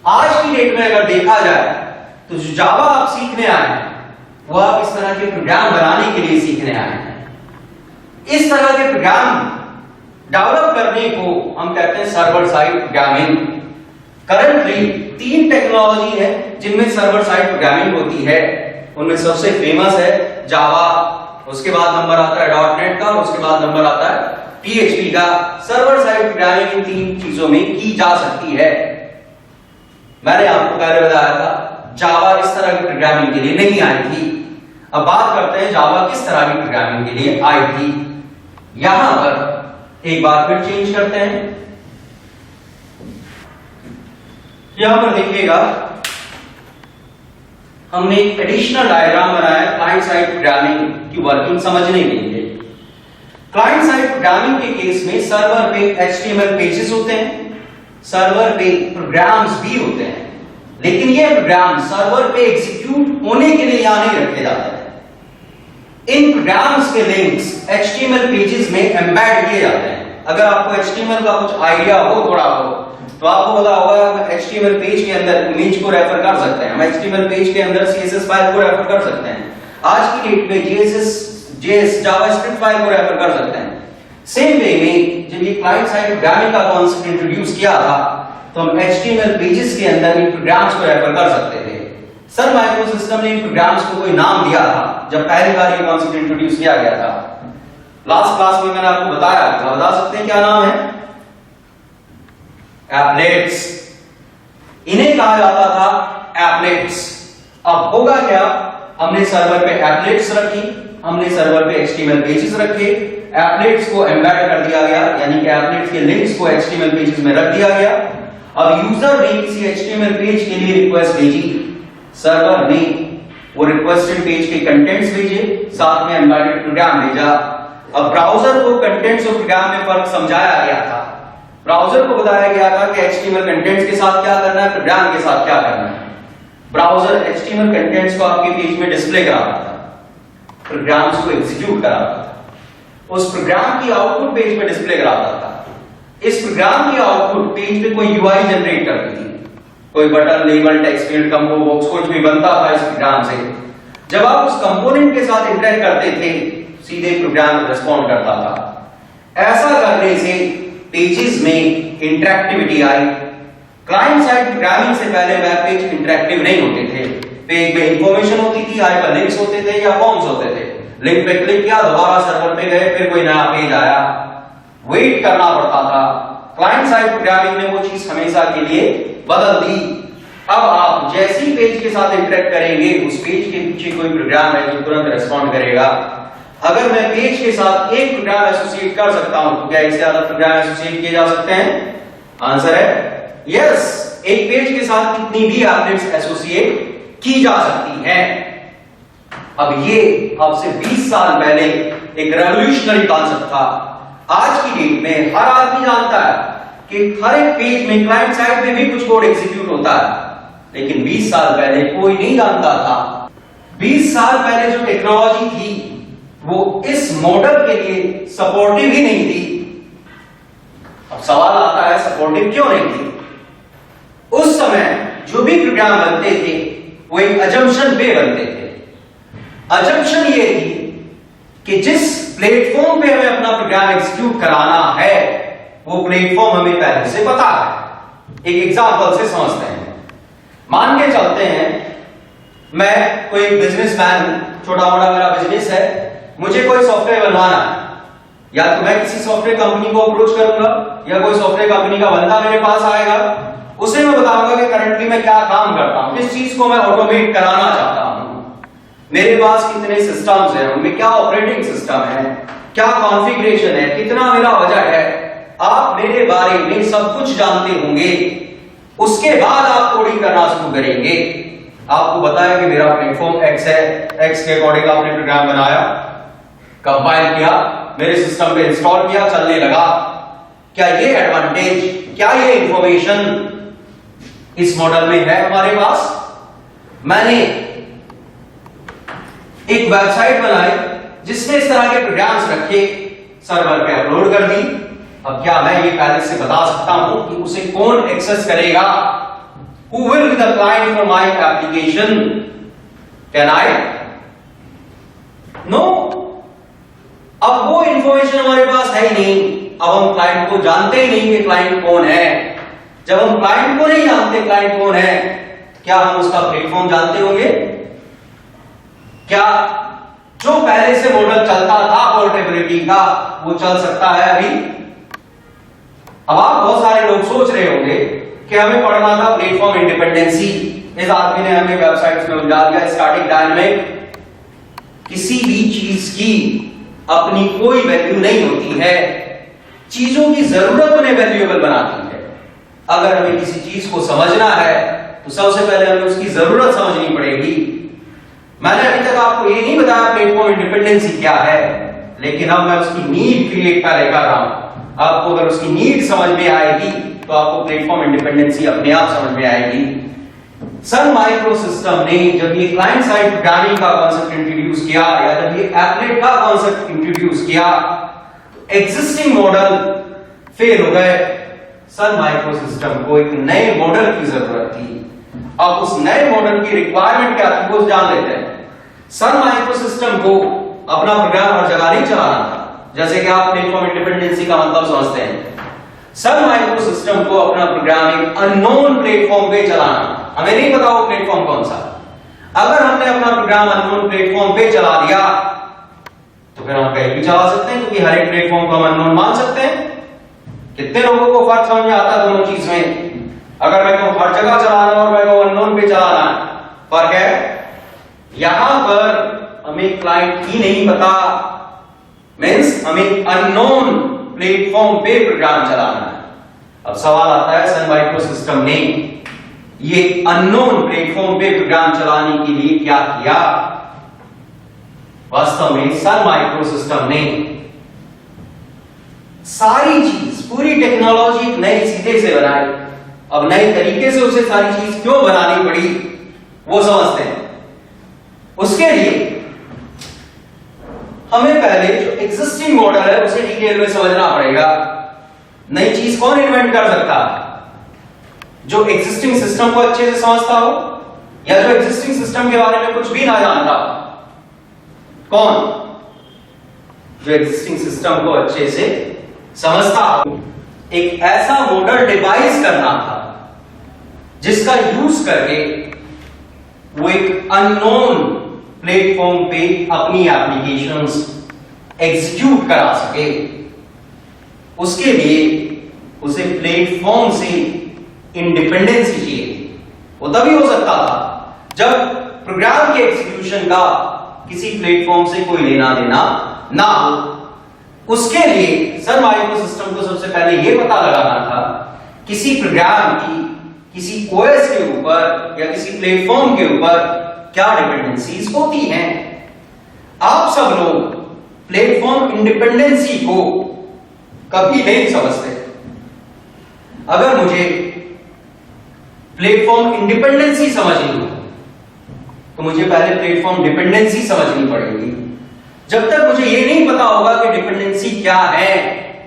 आज की डेट में अगर देखा जाए तो जो जावा आप सीखने आए हैं वो आप इस तरह के प्रोग्राम बनाने के लिए सीखने आए हैं। इस तरह के प्रोग्राम डेवलप करने को हम कहते हैं server side programming. Currently 3 technology है जिनमें सर्वर साइड प्रोग्रामिंग होती है। उनमें सबसे फेमस है जावा, उसके बाद नंबर आता है .NET का, उसके बाद नंबर आता है PHP का। सर्वर साइड प्रोग्रामिंग इन 3 चीजों में की जा सकती है। मैंने आपको पहले बताया था जावा इस तरह की प्रोग्रामिंग के लिए नहीं आई थी। अब बात करते हैं जावा किस तरह की प्रोग्रामिंग के लिए आई थी। यहां पर एक बार फिर चेंज करते हैं। यहां पर देखिएगा हमने एक एडिशनल डायग्राम बनाया क्लाइंट साइड प्रोग्रामिंग की वर्किंग समझने के लिए। क्लाइंट साइड प्रोग्रामिंग के केस में सर्वर पे HTML पेजेस होते हैं, सर्वर पे प्रोग्राम्स भी होते हैं, लेकिन ये प्रोग्राम सर्वर पे एग्जीक्यूट होने के लिए यहां नहीं रखे जाते हैं। इन प्रोग्राम्स के लिंक्स HTML पेजेस में एम्बेड किए जाते हैं। अगर आपको HTML का कुछ आइडिया हो थोड़ा हो तो आपको पता होगा हम HTML पेज के अंदर इमेज को रेफर कर सकते हैं, हम HTML पेज के अंदर CSS फाइल को रेफर कर सकते हैं, आज की डेट में JS जावास्क्रिप्ट फाइल को रेफर कर सकते हैं। सेम वे में जब ये क्लाइंट साइड प्रोग्रामिंग का कॉन्सेप्ट इंट्रोड्यूस किया था तो हम HTML पेजेस के अंदर इन प्रोग्राम्स को रेफर कर सकते थे। सन माइक्रोसिस्टम ने इन प्रोग्राम्स को कोई नाम दिया था जब पहली बार ये कॉन्सेप्ट इंट्रोड्यूस किया गया था। लास्ट क्लास में मैंने आपको बताया था, बता सकते हैं क्या नाम है? एप्लेट्स। इन्हें कहा जाता था एप्लेट्स। अब होगा क्या, हमने सर्वर पे एप्लेट्स रखी, हमने सर्वर पे HTML पेजेस रखे, एप्लेट्स को एम्बेड कर दिया गया, यानी कि एप्लेट्स के लिंक्स को HTML पेजेस में रख दिया गया। अब यूजर ने किसी HTML पेज के लिए रिक्वेस्ट भेजी, सर्वर ने वो रिक्वेस्टेड पेज के कंटेंट्स भेजे, साथ में एम्बेडेड प्रोग्राम भेजा। अब ब्राउज़र को कंटेंट्स और प्रोग्राम में फर्क समझाया गया था। ब्राउज़र को बताया गया था कि HTML कंटेंट्स के साथ क्या करना है, प्रोग्राम के साथ क्या करना है। ब्राउज़र HTML कंटेंट्स को आपके पेज में डिस्प्ले कराता था, प्रोग्राम्स को एग्जीक्यूट कराता था, उस प्रोग्राम की आउटपुट पेज पे डिस्प्ले कराता था। इस प्रोग्राम की आउटपुट पेज पे कोई UI जनरेट करती थी, कोई button, label, text field, combo box, कुछ भी बनता था इस प्रोग्राम से। जब आप उस कंपोनेंट के साथ इंटरेक्ट करते थे सीधे प्रोग्राम रिस्पॉन्ड करता था। ऐसा करने से पेजेस में इंटरेक्टिविटी आई। क्लाइंट साइड प्रोग्रामिंग से पहले वेब पेज इंटरेक्टिव नहीं होते थे। पेज में इंफॉर्मेशन होती थी, हाइपरलिंक्स होते थे या फॉर्म्स होते थे। लिंक पे क्लिक किया, दोबारा सर्वर पे गए, फिर कोई नया पेज आया, वेट करना पड़ता था। क्लाइंट साइड प्रोग्रामिंग ने वो चीज हमेशा के लिए बदल दी। अब आप जैसी पेज के साथ इंटरेक्ट करेंगे उस पेज के पीछे कोई प्रोग्राम है जो तुरंत रिस्पॉन्ड करेगा। अगर मैं पेज के साथ एक प्रोग्राम एसोसिएट कर सकता हूं तो क्या इससे ज्यादा प्रोग्राम एसोसिएट किए जा सकते हैं? आंसर है यस। एक पेज के साथ कितनी भी एप्लेट्स एसोसिएट की जा सकती हैं। अब ये आपसे 20 साल पहले एक रेवोल्यूशनरी कॉन्सेप्ट था। आज की डेट में हर आदमी जानता है कि हर एक पेज में क्लाइंट साइड में भी कुछ कोड एग्जीक्यूट होता है, लेकिन 20 साल पहले कोई नहीं जानता था। 20 साल पहले जो टेक्नोलॉजी थी वो इस मॉडल के लिए सपोर्टिव ही नहीं थी। अब सवाल आता है सपोर्टिव क्यों नहीं थी? उस समय जो भी प्रोग्राम बनते थे वो एक अजम्पशन पे बनते थे। अजम्पशन ये थी कि जिस प्लेटफॉर्म पे हमें अपना प्रोग्राम एग्जीक्यूट कराना है वो प्लेटफॉर्म हमें पहले से पता है। एक एग्जांपल से समझते हैं। मान के चलते हैं मैं कोई बिजनेसमैन हूं, छोटा मोटा मेरा बिजनेस है, मुझे कोई सॉफ्टवेयर बनवाना है। या तो मैं किसी सॉफ्टवेयर कंपनी को अप्रोच करूंगा या कोई सॉफ्टवेयर कंपनी का बंदा मेरे पास आएगा, उसे मैं बताऊंगा कि करंटली मैं क्या काम करता हूं, किस चीज को मैं ऑटोमेट कराना चाहता हूं, मेरे पास कितने सिस्टम्स हैं, उनमें क्या ऑपरेटिंग सिस्टम है, क्या कॉन्फ़िगरेशन है, कितना मेरा बजट है। आप मेरे बारे में सब कुछ जानते होंगे। उसके बाद आप कोडिंग करना शुरू करेंगे। आपको बताया कि मेरा प्लेटफॉर्म एक्स है, एक्स के अकॉर्डिंग आपने प्रोग्राम बनाया, कंपाइल किया, मेरे सिस्टम पे इंस्टॉल किया, चलने लगा। क्या ये एडवांटेज, क्या ये इंफॉर्मेशन इस मॉडल में है हमारे पास? मैंने एक वेबसाइट बनाई जिसमें इस तरह के प्रोग्राम्स रखे, सर्वर पे अपलोड कर दी। अब क्या मैं ये पहले से बता सकता हूं कि उसे कौन एक्सेस करेगा? Who will be the client for my application? Can I? No. अब वो इंफॉर्मेशन हमारे पास है ही नहीं। अब हम क्लाइंट को जानते ही नहीं कि क्लाइंट कौन है। जब हम क्लाइंट को नहीं जानते क्लाइंट कौन है, क्या हम उसका प्लेटफॉर्म जानते होंगे? क्या जो पहले से मॉडल चलता था पोर्टेबिलिटी का, वो चल सकता है अभी? अब आप बहुत सारे लोग सोच रहे होंगे कि हमें पढ़ना था प्लेटफॉर्म इंडिपेंडेंसी, इस आदमी ने हमें वेबसाइट्स में उलझा दिया। स्टैटिक डायनामिक, किसी भी चीज की अपनी कोई वैल्यू नहीं होती है, चीजों की जरूरत उन्हें वैल्यूएबल बनाती है। अगर हमें किसी चीज को समझना है तो सबसे पहले हमें उसकी जरूरत समझनी पड़ेगी। मैंने अभी तक आपको ये नहीं बताया प्लेटफॉर्म इंडिपेंडेंसी क्या है, लेकिन अब मैं उसकी नीड क्रिएट कर रहा हूं। आपको अगर उसकी नीड समझ में आएगी तो आपको प्लेटफॉर्म इंडिपेंडेंसी अपने आप समझ में आएगी। सन माइक्रोसिस्टम ने जब ये क्लाइंट साइड प्रोग्रामिंग का कॉन्सेप्ट इंट्रोड्यूस किया, या जब ये एप्लेट का कॉन्सेप्ट इंट्रोड्यूस किया, तो एग्जिस्टिंग मॉडल फेल हो गए। सन माइक्रोसिस्टम को एक नए मॉडल की जरूरत थी। अब उस नए मॉडल की रिक्वायरमेंट क्या थी वो जान लेते हैं। सन माइक्रोसिस्टम को अपना प्रोग्राम हर जगह नहीं चलाना था, जैसे कि आप प्लेटफॉर्म इंडिपेंडेंसी का मतलब समझते हैं। सन माइक्रोसिस्टम को अपना प्रोग्राम एक अननोन प्लेटफॉर्म पे चलाना, हमें नहीं पता वो प्लेटफॉर्म कौन सा। अगर हमने अपना प्रोग्राम अननोन प्लेटफॉर्म पे चला दिया तो फिर हम कहीं भी चला सकते हैं, क्योंकि हर एक प्लेटफॉर्म को हम अननोन मान सकते हैं। कितने लोगों को फर्क समझ में आता है दोनों चीज में? अगर मैं कहूं हर जगह चलाना और मैं कहूं अननोन पे चलाना, फर्क है। यहां पर हमें क्लाइंट की नहीं पता, मीन्स हमें अननोन प्लेटफॉर्म पे प्रोग्राम चलाना है। अब सवाल आता है, सन माइक्रोसिस्टम ने ये अननोन प्लेटफॉर्म पे प्रोग्राम चलाने के लिए क्या किया? वास्तव में सन माइक्रोसिस्टम ने सारी चीज, पूरी टेक्नोलॉजी नए सिरे से बनाई। अब नए तरीके से उसे सारी चीज क्यों बनानी पड़ी वो समझते हैं। उसके लिए हमें पहले जो एग्जिस्टिंग मॉडल है उसे डिटेल में समझना पड़ेगा। नई चीज कौन इन्वेंट कर सकता है? जो एग्जिस्टिंग सिस्टम को अच्छे से समझता हो, या जो एग्जिस्टिंग सिस्टम के बारे में कुछ भी ना जानता हो? कौन? जो एग्जिस्टिंग सिस्टम को अच्छे से समझता हो। एक ऐसा मॉडल डिवाइस करना था जिसका यूज करके वो एक अननोन प्लेटफॉर्म पे अपनी एप्लीकेशंस एग्जीक्यूट करा सके। उसके लिए उसे प्लेटफॉर्म से इंडिपेंडेंसी चाहिए। वो तभी हो सकता था जब प्रोग्राम के एग्जीक्यूशन का किसी प्लेटफॉर्म से कोई लेना देना ना हो। उसके लिए सन माइक्रोसिस्टम को सबसे पहले यह पता लगाना था किसी प्रोग्राम की किसी ओएस के ऊपर या किसी प्लेटफॉर्म के ऊपर क्या डिपेंडेंसीज होती हैं। आप सब लोग प्लेटफॉर्म इंडिपेंडेंसी को कभी नहीं समझते। अगर मुझे प्लेटफॉर्म इंडिपेंडेंसी समझनी हो तो मुझे पहले प्लेटफॉर्म डिपेंडेंसी समझनी पड़ेगी। जब तक मुझे यह नहीं पता होगा कि डिपेंडेंसी क्या है,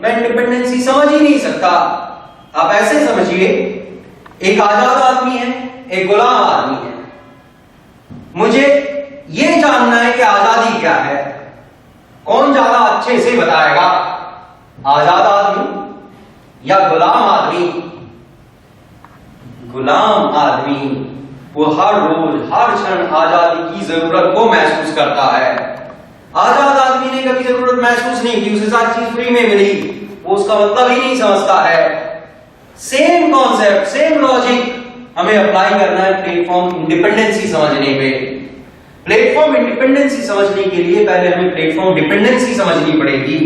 मैं डिपेंडेंसी समझ ही नहीं सकता। आप ऐसे समझिए, एक आजाद आदमी है, एक गुलाम आदमी है। मुझे यह जानना है कि आजादी क्या है। कौन ज्यादा अच्छे से बताएगा, आजाद आदमी या गुलाम आदमी? गुलाम आदमी वो हर रोज हर क्षण आजादी की जरूरत को महसूस करता है। आजाद आदमी ने कभी जरूरत महसूस नहीं की, उसे सारी चीज फ्री में मिली, वो उसका मतलब ही नहीं समझता है। सेम कॉन्सेप्ट, सेम लॉजिक हमें अप्लाई करना है प्लेटफॉर्म इंडिपेंडेंसी समझने पे। प्लेटफॉर्म इंडिपेंडेंसी समझने के लिए पहले हमें प्लेटफॉर्म डिपेंडेंसी समझनी पड़ेगी।